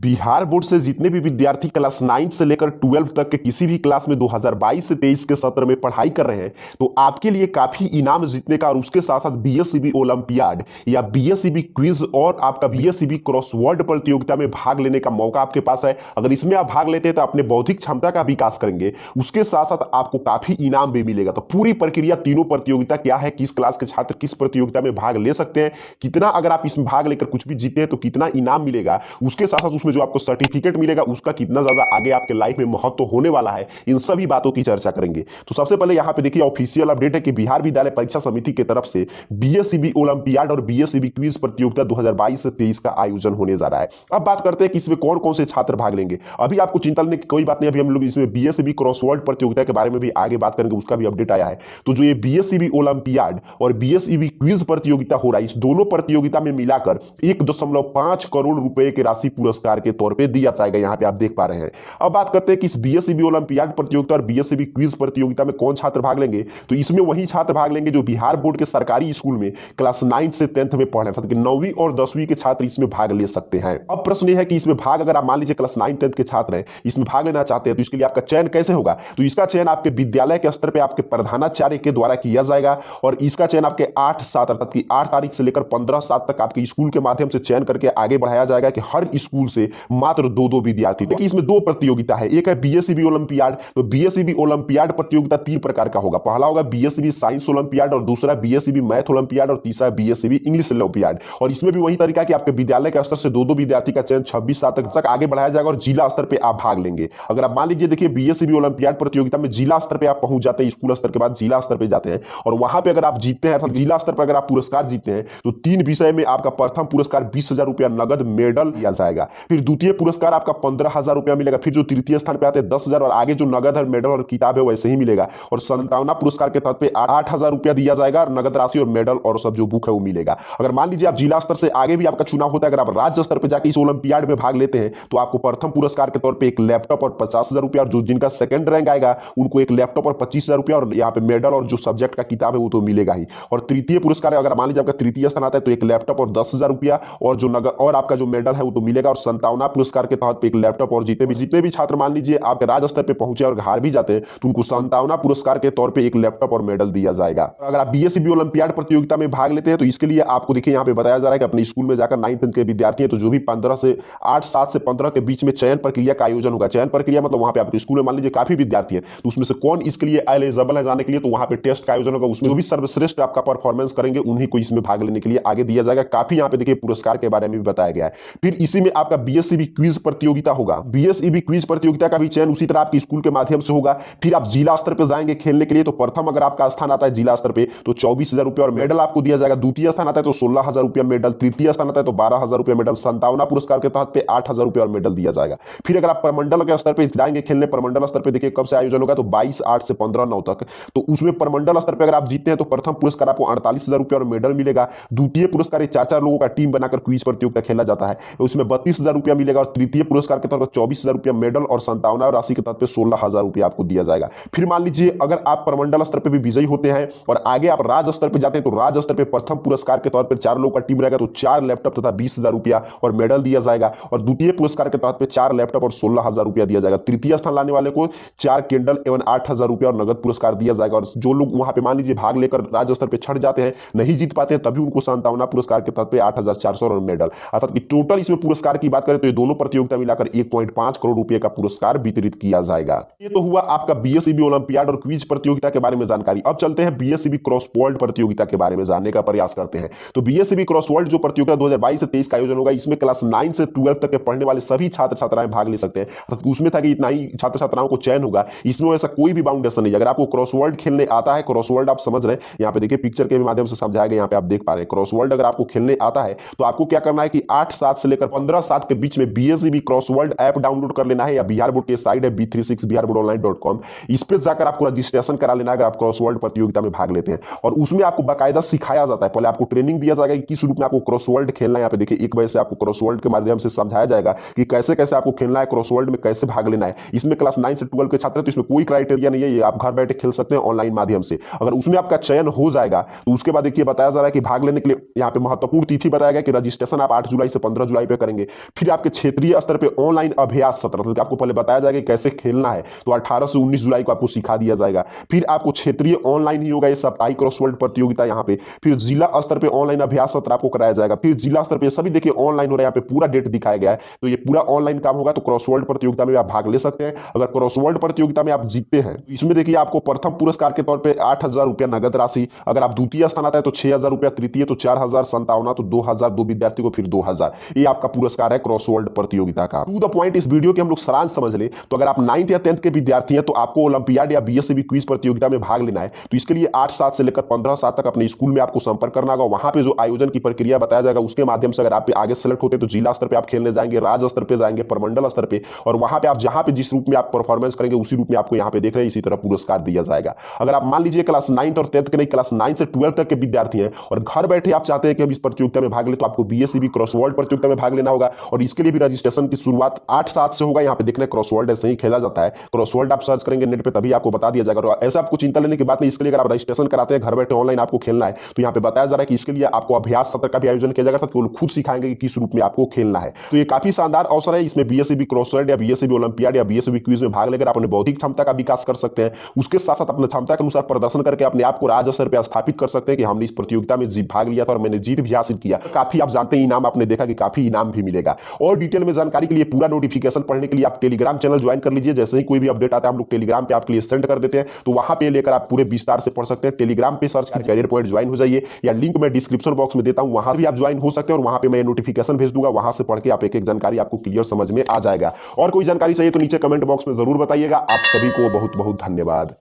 Bihar board से जितने भी विद्यार्थी क्लास 9 से लेकर 12 तक के किसी भी क्लास में 2022 से 23 के सत्र में पढ़ाई कर रहे हैं तो आपके लिए काफी इनाम जीतने का और उसके साथ साथ बीएसईबी ओलंपियाड या बीएसईबी क्विज और आपका बीएसईबी क्रॉसवर्ड प्रतियोगिता में भाग लेने का मौका आपके पास है। अगर इसमें आप भाग लेते हैं तो अपने बौद्धिक क्षमता का विकास करेंगे, उसके साथ साथ आपको काफी इनाम भी मिलेगा। तो पूरी प्रक्रिया, तीनों प्रतियोगिता क्या है, किस क्लास के छात्र किस प्रतियोगिता में भाग ले सकते हैं, कितना अगर आप इसमें भाग लेकर कुछ भी जीते हैं तो कितना इनाम मिलेगा, उसके साथ साथ उसमें जो आपको सर्टिफिकेट मिलेगा उसका कितना ज्यादा आगे आपके लाइफ में महत्व होने वाला है, इन सभी बातों की चर्चा करेंगे। तो सबसे पहले यहां पे देखिए ऑफिशियल अपडेट है कि बिहार विद्यालय परीक्षा समिति की तरफ से बीएसईबी ओलंपियाड और बीएसईबी क्विज प्रतियोगिता 2022 से 23 का आयोजन होने जा रहा है। अब बात करते हैं कि इसमें कौन कौन से छात्र भाग लेंगे। अभी आपको चिंता लेने की कोई बात नहीं, अभी हम लोग इसमें बीएसईबी क्रॉसवर्ड प्रतियोगिता के बारे में भी आगे बात करेंगे, उसका भी अपडेट आया है। तो जो ये बीएसईबी ओलंपियाड और बीएसईबी क्विज प्रतियोगिता हो रहा है, इस दोनों प्रतियोगिता में मिलाकर 1.5 करोड़ रुपए की राशि पुरस्कार के तौर पे दिया जाएगा। यहां पे आप देख पा रहे हैं। अब बात करते हैं कि इस बीएसईबी ओलंपियाड प्रतियोगिता और बीएसईबी क्विज प्रतियोगिता में कौन छात्र भाग लेंगे। तो इसमें वही छात्र भाग लेंगे जो बिहार बोर्ड के सरकारी स्कूल में क्लास 9 से 10th में पढ़ रहे हैं। 9वीं और 10वीं के छात्र इसमें भाग ले सकते हैं। अब प्रश्न यह है कि इसमें भाग, अगर आप मान लीजिए क्लास 9 10th के छात्र हैं, इसमें भाग लेना चाहते हैं तो इसके लिए आपका चयन कैसे होगा। तो इसका चयन आपके विद्यालय के स्तर पर आपके प्रधानाचार्य के द्वारा किया जाएगा और इसका चयन आपके 8/7 अर्थात की 8 तारीख से लेकर 15/7 तक आपके स्कूल के माध्यम से चयन करके आगे बढ़ाया जाएगा कि हर स्कूल से मात्र 2-2 विद्यार्थी। देखिए इसमें 2 प्रतियोगिता है, एक है बीएसईबी ओलंपियाड। तो बीएसईबी ओलंपियाड प्रतियोगिता 3 प्रकार का होगा। पहला होगा बीएसईबी साइंस ओलंपियाड और दूसरा बीएसईबी मैथ ओलंपियाड और तीसरा बीएसईबी इंग्लिश ओलंपियाड। और इसमें भी वही तरीका है कि आपके विद्यालय के स्तर से 2-2 विद्यार्थी का चयन 26/7 तक आगे बढ़ाया जाएगा और जिला स्तर पर आप भाग लेंगे। अगर आप मान लीजिए देखिए बीएसईबी ओलंपियाड प्रतियोगिता में जिला स्तर पर आप पहुंच जाते हैं, स्कूल स्तर के बाद जिला स्तर पर जाते हैं और वहां पर अगर आप जीतते हैं, जिला स्तर पर अगर आप पुरस्कार जीतते हैं तो 3 विषय में आपका प्रथम पुरस्कार 20,000 रुपया नगद मेडल दिया जाएगा। फिर द्वितीय पुरस्कार आपका 15,000 रुपया मिलेगा। फिर जो तृतीय स्थान पे आते हैं 10,000 और आगे जो नगद है, मेडल और किताब है वैसे ही मिलेगा। और संतावना पुरस्कार के तौर पे 8,000 रुपया दिया जाएगा और नगद राशि और मेडल और सब जो बुक है वो मिलेगा। अगर मान लीजिए आप जिला स्तर से आगे भी आपका चुनाव होता है, अगर आप राज्य स्तर पर जाकर इस ओलंपियाड में भाग लेते हैं तो आपको प्रथम पुरस्कार के तौर पर एक लैपटॉप और 50,000 रुपया, और जो जिनका सेकंड रैंक आएगा उनको एक लैपटॉप और 25,000 रुपया और यहाँ पे मेडल और जो सब्जेक्ट का किताब है वो तो मिलेगा ही। और तृतीय पुरस्कार अगर मान लीजिए आपका तृतीय स्थान आता है तो एक लैपटॉप और 10,000 रुपया और जो नगद और आपका जो मेडल है वो तो मिलेगा। और संतावना पुरस्कार के तहत एक लैपटॉप और जितने भी छात्र मान लीजिए आप राज्य स्तर पे पहुंचे और हार भी जाते हैं तो उनको संतावना पुरस्कार के तौर पे एक लैपटॉप और मेडल दिया जाएगा। अगर आप बीएसईबी ओलंपियाड प्रतियोगिता में भाग लेते हैं तो इसके लिए आपको देखिए यहाँ पे बताया जा रहा है कि अपने स्कूल में जाकर 9th 10th के विद्यार्थी हैं तो जो भी 8 से 15 के बीच में चयन प्रक्रिया का आयोजन होगा। चयन प्रक्रिया मतलब वहां पे आपके स्कूल में मान लीजिए काफी विद्यार्थी है तो उसमें से कौन इसके लिए एलिजिबल है जाने के लिए, तो वहां पे टेस्ट का आयोजन होगा। उसमें जो भी सर्वश्रेष्ठ आपका परफॉर्मेंस करेंगे उन्हीं को इसमें भाग लेने के लिए आगे दिया जाएगा। काफी यहाँ पे देखिए पुरस्कार के बारे में भी बताया गया है। फिर इसी में आपका बीएसईबी क्विज प्रतियोगिता होगा। बीएसईबी क्विज प्रतियोगिता का भी चयन उसी तरह आपके स्कूल के माध्यम से होगा। फिर आप जिला स्तर पर जाएंगे खेलने के लिए तो प्रथम अगर आपका स्थान आता है जिला स्तर पे तो 24,000 रुपया और मेडल आपको दिया जाएगा। द्वितीय स्थान आता है तो 16,000 रुपया मेडल, तृतीय स्थान आता है तो 12,000 रुपया मेडल, संतावना पुरस्कार के तहत पे 8,000 रुपया और मेडल दिया जाएगा। फिर अगर आप प्रमंडल के स्तर पे जाएंगे खेलने, प्रमंडल स्तर पे देखिए कब से आयोजन होगा तो 22/8 से 15/9 तक। तो उसमें प्रमंडल स्तर पे अगर आप जीतते हैं तो प्रथम पुरस्कार आपको 48,000 रुपया और मेडल मिलेगा। द्वितीय पुरस्कार 4-4 लोगों का टीम बनाकर क्विज प्रतियोगिता खेला जाता है, उसमें 32,000 रुपया मिलेगा। और तृतीय पुरस्कार के तौर पर 24,000 रुपया मेडल और संतावना राशि के तहत पे 16,000 रुपया आपको दिया जाएगा। फिर मान लीजिए अगर आप प्रमंडल स्तर पे भी विजयी होते हैं और आगे आप राज्य स्तर पे जाते हैं तो राज्य स्तर पे प्रथम पुरस्कार के तौर पर 4 लोगों का टीम रहेगा तो 4 लैपटॉप तथा 20,000 रुपया और मेडल दिया जाएगा। और द्वितीय पुरस्कार के तहत पे 4 लैपटॉप और 16,000 रुपया दिया जाएगा। तृतीय स्थान लाने वाले को 4 कैंडल एवं 8,000 रुपया और नगद पुरस्कार दिया जाएगा। और जो लोग वहां पे मान लीजिए भाग लेकर राज्य स्तर पे छट जाते हैं, नहीं जीत पाते हैं, तभी उनको संतावना पुरस्कार के तहत पे 8,400 और मेडल, अर्थात कि टोटल इसमें पुरस्कार की बात करें तो ये दोनों प्रतियोगिता मिलाकर 1.5 करोड़ रुपए का पुरस्कार वितरित किया जाएगा। ये तो हुआ आपका बीएसईबी ओलंपियाड और क्विज प्रतियोगिता के बारे में जानकारी। अब चलते हैं बीएसईबी क्रॉसवर्ड प्रतियोगिता के बारे में जानने का प्रयास करते हैं। तो बीएसईबी क्रॉसवर्ड जो प्रतियोगिता 2022 से 23 का आयोजन होगा, इसमें क्लास 9 से 12 तक के पढ़ने वाले सभी छात्र छात्राएं भाग ले सकते हैं। उसमें था कि इतना ही छात्र छात्राओं को चयन होगा, इसमें ऐसा कोई भी बाउंडेशन नहीं। अगर आपको क्रॉसवर्ड खेलने आता है, क्रॉसवर्ड आप समझ रहे हैं, यहाँ पे देखिए पिक्चर के माध्यम से समझाया गया, यहाँ पे आप देख पा रहे हैं। क्रॉसवर्ड अगर आपको खेलने आता है तो आपको क्या करना है कि 8/7 से लेकर 15/7 के बीच में बीएसईबी क्रॉसवर्ड ऐप डाउनलोड कर लेना है, या बिहार बोर्ड की साइट है b36biharboardonline.com, इस पे जाकर आपको रजिस्ट्रेशन करा लेना है अगर आप क्रॉसवर्ड प्रतियोगिता में भाग लेते हैं। और उसमें आपको बाकायदा सिखाया जाता है, पहले आपको ट्रेनिंग दिया जाएगा कि किस रूप में आपको क्रॉसवर्ड खेलना है। यहाँ पे देखिए 1 बजे से आपको क्रॉसवर्ड के माध्यम से समझाया जाएगा कि कैसे कैसे आपको खेलना है, क्रॉसवर्ड में कैसे भाग लेना है। इसमें क्लास 9 से 12 के छात्र, तो इसमें कोई क्राइटेरिया नहीं है, ये आप घर बैठे खेल सकते हैं ऑनलाइन माध्यम से। अगर उसमें आपका चयन हो जाएगा तो उसके बाद देखिए बताया जा रहा है कि भाग लेने के लिए यहाँ पे महत्वपूर्ण तिथि बताया गया कि रजिस्ट्रेशन आप 8 जुलाई से 15 जुलाई पे करेंगे। फिर आपके क्षेत्रीय स्तर पे ऑनलाइन अभ्यास सत्र, मतलब आपको पहले बताया जाएगा कैसे खेलना है, तो 18 से 19 जुलाई को आपको सिखा दिया जाएगा। फिर आपको क्षेत्रीय ऑनलाइन ही होगा ये साप्ताहिक क्रॉसवर्ड प्रतियोगिता यहाँ पे। फिर जिला स्तर पे ऑनलाइन अभ्यास सत्र आपको कराया जाएगा। फिर जिला स्तर पे सभी देखिए ऑनलाइन हो रहा है, यहाँ पे पूरा डेट दिखाया गया है। तो ये पूरा ऑनलाइन काम होगा। तो क्रॉसवर्ड प्रतियोगिता में आप भाग ले सकते हैं। अगर क्रॉसवर्ड प्रतियोगिता में आप जीतते हैं तो इसमें देखिए आपको प्रथम पुरस्कार के तौर पर 8,000 रुपया नगद राशि, अगर आप द्वितीय स्थान आता है तो 6,000 रुपया, तृतीय तो 4,000, संतावना तो 2,000, दो विद्यार्थी को फिर 2,000। ये आपका पुरस्कार है क्रॉसवर्ड प्रतियोगिता का। टू द पॉइंट इस वीडियो के हम लोग सारांश समझ ले तो अगर आप 9th या 10th के विद्यार्थी हैं तो आपको ओलंपियाड या बीएससीबी क्विज प्रतियोगिता में भाग लेना है। तो इसके लिए 8/7 से लेकर 15/7 तक अपने स्कूल में आपको संपर्क करना होगा। वहां पे जो आयोजन की प्रक्रिया बताया जाएगा उसके माध्यम से अगर आप आगे सेलेक्ट होते तो जिला स्तर पे आप खेलने जाएंगे, राज्य स्तर पे जाएंगे, प्रमंडल स्तर पे, और वहां पे आप जहां पे जिस रूप में आप परफॉर्मेंस करेंगे उसी रूप में आपको यहाँ पे देख रहे हैं इसी तरह पुरस्कार दिया जाएगा। अगर आप मान लीजिए क्लास 9th और 10th के नहीं, क्लास 9 से 12 तक के विद्यार्थी हैं और घर बैठे आप चाहते हैं कि हम इस प्रतियोगिता में भाग ले, तो आपको बीएससीबी क्रॉसवर्ड प्रतियोगिता में भाग लेना होगा। और इसके लिए भी रजिस्ट्रेशन की शुरुआत 8/7 से होगा। यहाँ पे देखना क्रॉसवर्ड ऐसे ही खेला जाता है, क्रॉसवर्ड आप सर्च करेंगे नेट पे तभी आपको बता दिया जाएगा। और ऐसा आपको चिंता लेने की बात नहीं, इसके लिए अगर आप रजिस्ट्रेशन कराते हैं घर बैठे ऑनलाइन आपको खेलना है तो यहाँ पे बताया जा रहा है कि इसके लिए आपको अभ्यास सत्र का भी आयोजन किया जाएगा, तो खुद सिखाएंगे कि किस रूप में आपको खेलना है। तो ये काफी शानदार अवसर है। इसमें बीएससीबी क्रॉसवर्ड या बीएससीबी ओलंपियाड या बीएससीबी क्विज में भाग लेकर अपने बौद्धिक क्षमता का विकास कर सकते हैं। उसके साथ साथ अपने क्षमता के अनुसार प्रदर्शन करके अपने आप को राज्य स्तर पर स्थापित कर सकते हैं कि हमने इस प्रतियोगिता में भाग लिया था और मैंने जीत भी हासिल किया। काफी आप जानते हैं इनाम, आपने देखा कि काफी इनाम भी मिलेगा। और डिटेल में जानकारी के लिए, पूरा नोटिफिकेशन पढ़ने के लिए आप टेलीग्राम चैनल ज्वाइन कर लीजिए। जैसे ही कोई भी अपडेट आता है हम लोग टेलीग्राम पे आपके लिए सेंड कर देते हैं, तो वहां पे लेकर आप पूरे विस्तार से पढ़ सकते हैं। टेलीग्राम पे सर्च कर करियर पॉइंट ज्वाइन हो जाइए, या लिंक मैं डिस्क्रिप्शन बॉक्स में देता हूं, वहां से भी आप ज्वाइन हो सकते हैं। और वहां पे मैं नोटिफिकेशन भेज दूंगा, वहां से पढ़ के आप एक एक जानकारी आपको क्लियर समझ में आ जाएगा। और कोई जानकारी चाहिए तो नीचे कमेंट बॉक्स में जरूर बताइएगा। आप सभी को बहुत बहुत धन्यवाद।